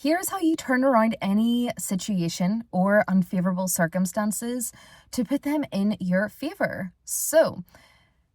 Here's how you turn around any situation or unfavorable circumstances to put them in your favor. So,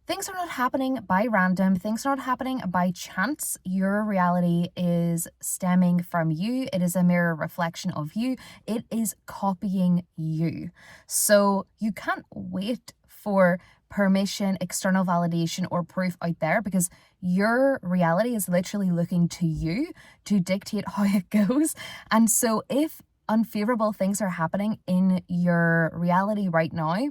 things are not happening by random. Things are not happening by chance. Your reality is stemming from you. It is a mirror reflection of you. It is copying you. So you can't wait for permission, external validation, or proof out there, because your reality is literally looking to you to dictate how it goes. And so if unfavorable things are happening in your reality right now,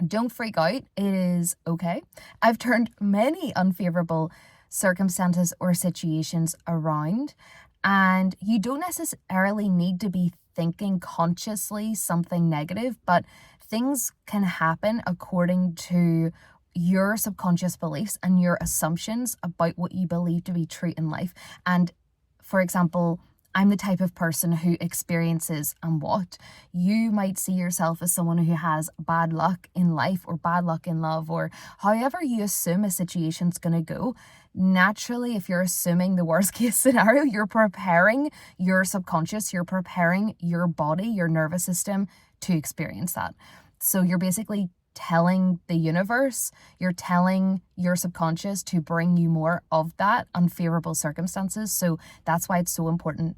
don't freak out. It is okay. I've turned many unfavorable circumstances or situations around, and you don't necessarily need to be thinking consciously something negative, but things can happen according to your subconscious beliefs and your assumptions about what you believe to be true in life. And for example, I'm the type of person who experiences and what. You might see yourself as someone who has bad luck in life or bad luck in love, or however you assume a situation's going to go. Naturally, if you're assuming the worst case scenario, you're preparing your subconscious, you're preparing your body, your nervous system to experience that. So you're basically telling the universe, you're telling your subconscious to bring you more of that unfavorable circumstances. So that's why it's so important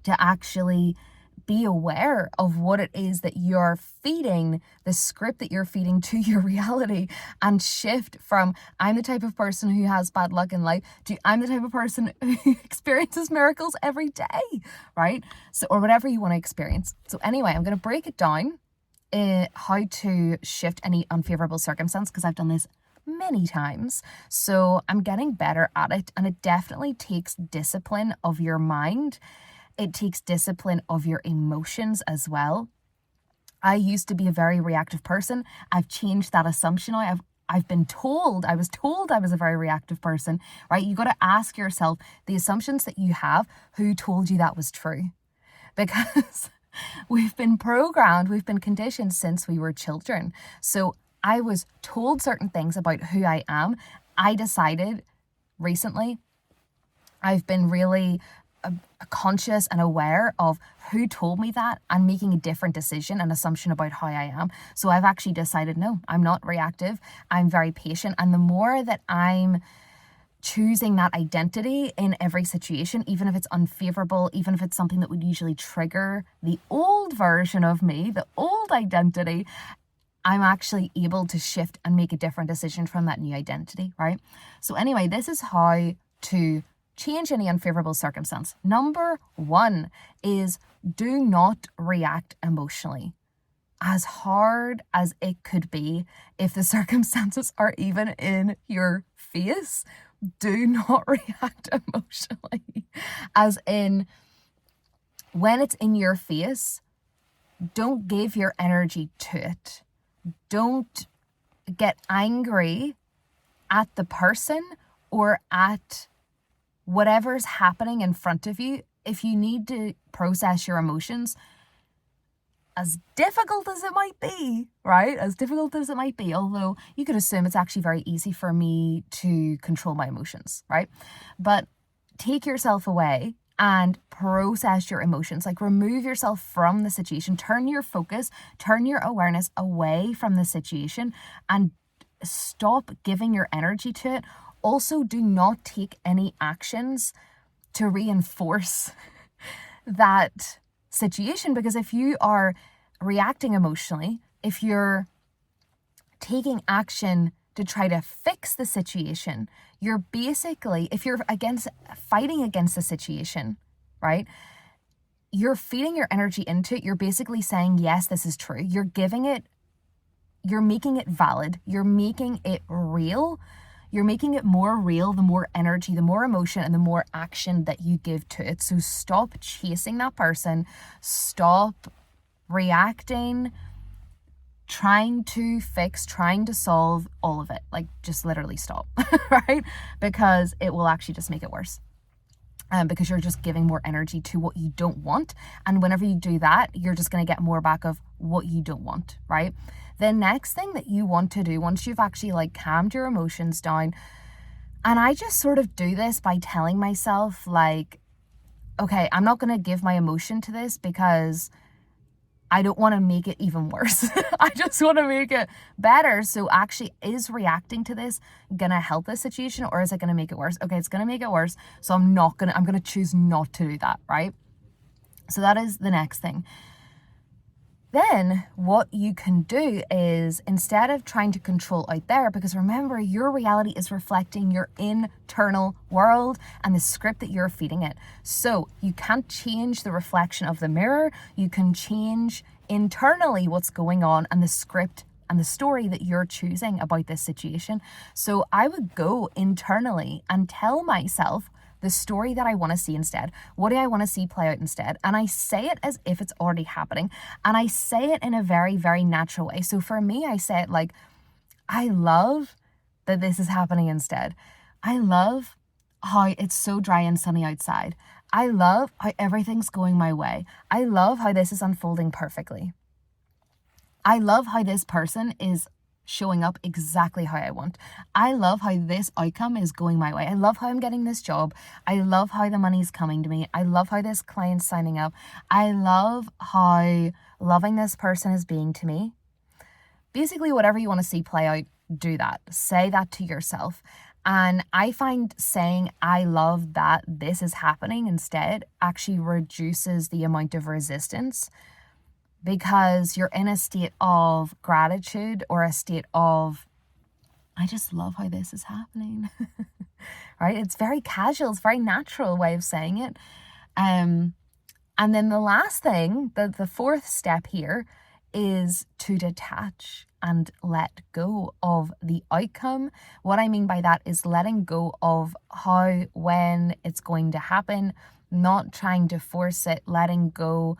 to actually be aware of what it is that you're feeding, the script that you're feeding to your reality, and shift from I'm the type of person who has bad luck in life to I'm the type of person who experiences miracles every day, right? So, or whatever you want to experience. So anyway, I'm going to break it down how to shift any unfavorable circumstance, because I've done this many times. So I'm getting better at it, and it definitely takes discipline of your mind. It takes discipline of your emotions as well. I used to be a very reactive person. I've changed that assumption. I was told I was a very reactive person, right? You got to ask yourself the assumptions that you have, who told you that was true? Because we've been programmed, we've been conditioned since we were children. So I was told certain things about who I am. I decided recently, I've been really conscious and aware of who told me that, and making a different decision and assumption about how I am. So I've actually decided, no, I'm not reactive. I'm very patient. And the more that I'm choosing that identity in every situation, even if it's unfavorable, even if it's something that would usually trigger the old version of me, the old identity, I'm actually able to shift and make a different decision from that new identity, right? So anyway, this is how to change any unfavorable circumstance. Number one is do not react emotionally. As hard as it could be, if the circumstances are even in your face, do not react emotionally. As in, when it's in your face, don't give your energy to it. Don't get angry at the person or at whatever's happening in front of you. If you need to process your emotions, as difficult as it might be, right? As difficult as it might be, although you could assume it's actually very easy for me to control my emotions, right? But take yourself away and process your emotions. Like, remove yourself from the situation, turn your focus, turn your awareness away from the situation, and stop giving your energy to it. Also, do not take any actions to reinforce that situation, because if you are reacting emotionally, if you're taking action to try to fix the situation, you're basically, if you're fighting against the situation, right, you're feeding your energy into it. You're basically saying, yes, this is true. You're making it valid. You're making it real. You're making it more real, the more energy, the more emotion, and the more action that you give to it. So stop chasing that person. Stop reacting, trying to fix, trying to solve, all of it. Like, just literally stop, right? Because it will actually just make it worse. Because you're just giving more energy to what you don't want. And whenever you do that, you're just going to get more back of what you don't want, right? The next thing that you want to do, once you've actually calmed your emotions down, and I just sort of do this by telling myself, okay, I'm not going to give my emotion to this because I don't want to make it even worse. I just want to make it better. So actually, is reacting to this going to help this situation, or is it going to make it worse? Okay, it's going to make it worse. So I'm going to choose not to do that, right? So that is the next thing. Then what you can do is, instead of trying to control out there, because remember, your reality is reflecting your internal world and the script that you're feeding it. So you can't change the reflection of the mirror. You can change internally what's going on and the script and the story that you're choosing about this situation. So I would go internally and tell myself the story that I want to see instead. What do I want to see play out instead? And I say it as if it's already happening. And I say it in a very, very natural way. So for me, I say it like, I love that this is happening instead. I love how it's so dry and sunny outside. I love how everything's going my way. I love how this is unfolding perfectly. I love how this person is showing up exactly how I want. I love how this outcome is going my way. I love how I'm getting this job. I love how the money's coming to me. I love how this client's signing up. I love how loving this person is being to me. Basically, whatever you want to see play out, do that. Say that to yourself. And I find saying, I love that this is happening instead actually reduces the amount of resistance, because you're in a state of gratitude or a state of, I just love how this is happening, right? It's very casual. It's a very natural way of saying it. And then the last thing, the fourth step here, is to detach and let go of the outcome. What I mean by that is letting go of how, when it's going to happen, not trying to force it, letting go.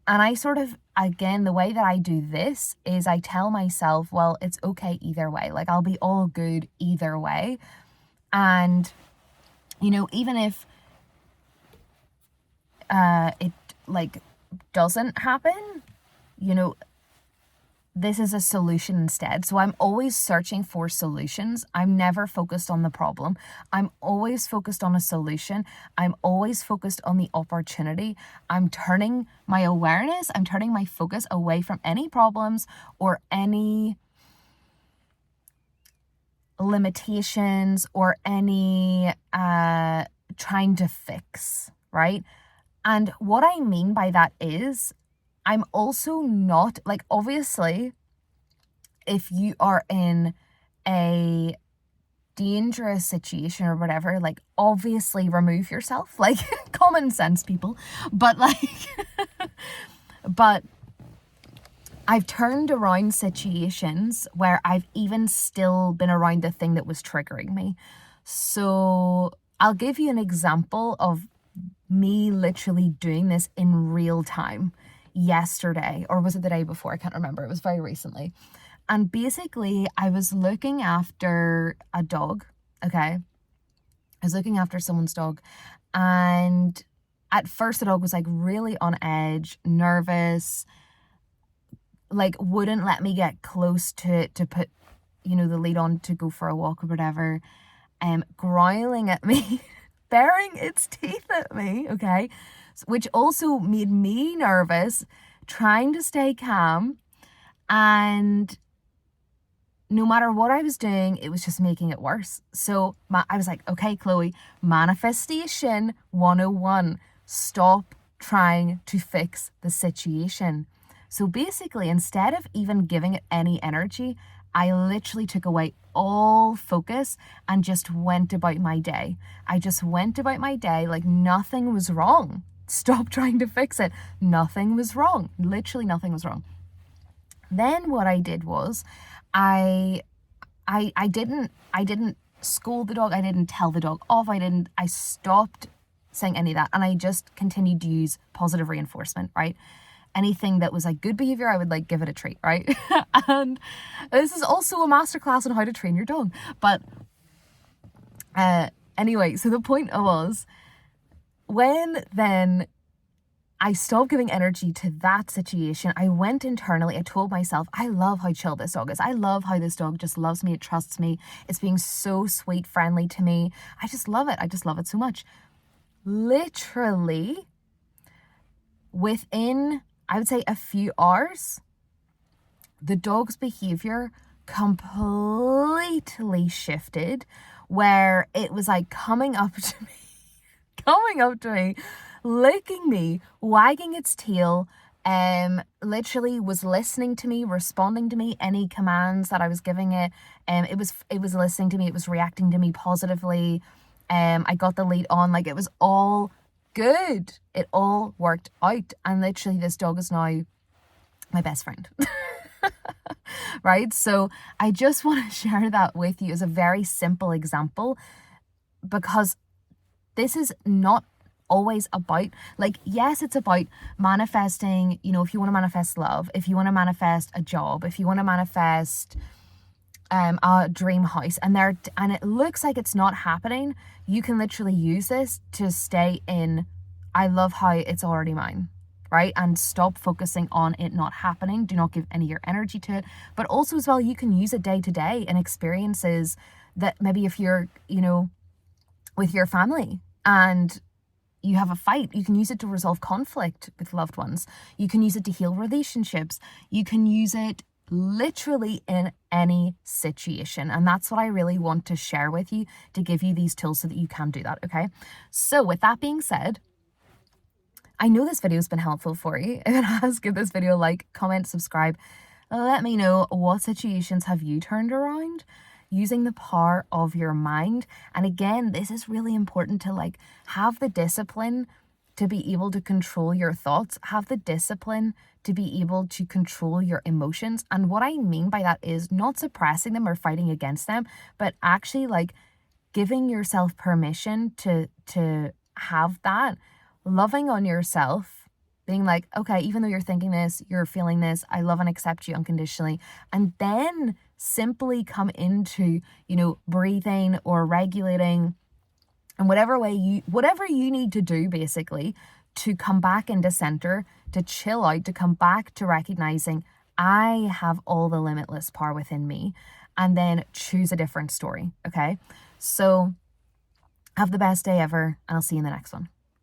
And I sort of, again, the way that I do this is I tell myself, well, it's okay either way. Like, I'll be all good either way. And, you know, even if it like doesn't happen, you know, this is a solution instead. So I'm always searching for solutions. I'm never focused on the problem. I'm always focused on a solution. I'm always focused on the opportunity. I'm turning my awareness, I'm turning my focus away from any problems or any limitations or any trying to fix, right? And what I mean by that is, I'm also not, like, obviously, if you are in a dangerous situation or whatever, like, obviously remove yourself, like, common sense, people. But, like, but I've turned around situations where I've even still been around the thing that was triggering me. So I'll give you an example of me literally doing this in real time. Yesterday, or was it the day before? I can't remember. It was very recently. And basically, I was looking after a dog, okay? I was looking after someone's dog. And at first, the dog was like really on edge, nervous, like wouldn't let me get close to put, you know, the lead on to go for a walk or whatever, growling at me, baring its teeth at me, okay? Which also made me nervous, trying to stay calm. And no matter what I was doing, it was just making it worse. So I was like, okay, Chloe, manifestation 101. Stop trying to fix the situation. So basically, instead of even giving it any energy, I literally took away all focus and just went about my day. I just went about my day like nothing was wrong. Stop trying to fix it. Nothing was wrong. Literally nothing was wrong. Then what I did was I didn't scold the dog. I didn't tell the dog off. I stopped saying any of that. And I just continued to use positive reinforcement, right? Anything that was like good behavior, I would like give it a treat, right? And this is also a masterclass on how to train your dog. But anyway, so the point was, when then I stopped giving energy to that situation, I went internally, I told myself, I love how chill this dog is. I love how this dog just loves me, it trusts me. It's being so sweet, friendly to me. I just love it. I just love it so much. literally within, I would say, a few hours, the dog's behavior completely shifted, where it was like coming up to me, licking me, wagging its tail, literally was listening to me, responding to me, any commands that I was giving it. It was listening to me, it was reacting to me positively. I got the lead on, like, it was all good. It all worked out. And literally this dog is now my best friend. Right? So I just want to share that with you as a very simple example, because this is not always about, like, yes, it's about manifesting, you know, if you want to manifest love, if you want to manifest a job, if you want to manifest a dream house, and it looks like it's not happening, you can literally use this to stay in, I love how it's already mine, right? And stop focusing on it not happening. Do not give any of your energy to it. But also as well, you can use it day to day in experiences that maybe if you're, you know, with your family and you have a fight, you can use it to resolve conflict with loved ones. You can use it to heal relationships. You can use it literally in any situation. And that's what I really want to share with you, to give you these tools so that you can do that, okay? So with that being said, I know this video has been helpful for you. If it has, give this video a like, comment, subscribe. Let me know, what situations have you turned around using the power of your mind. And again, this is really important to, like, have the discipline to be able to control your thoughts, have the discipline to be able to control your emotions. And what I mean by that is not suppressing them or fighting against them, but actually, like, giving yourself permission to have that, loving on yourself, being like, okay, even though you're thinking this, you're feeling this, I love and accept you unconditionally. And then simply come into, you know, breathing or regulating, and whatever you need to do, basically, to come back into center, to chill out, to come back to recognizing I have all the limitless power within me, and then choose a different story. Okay. So have the best day ever, and I'll see you in the next one.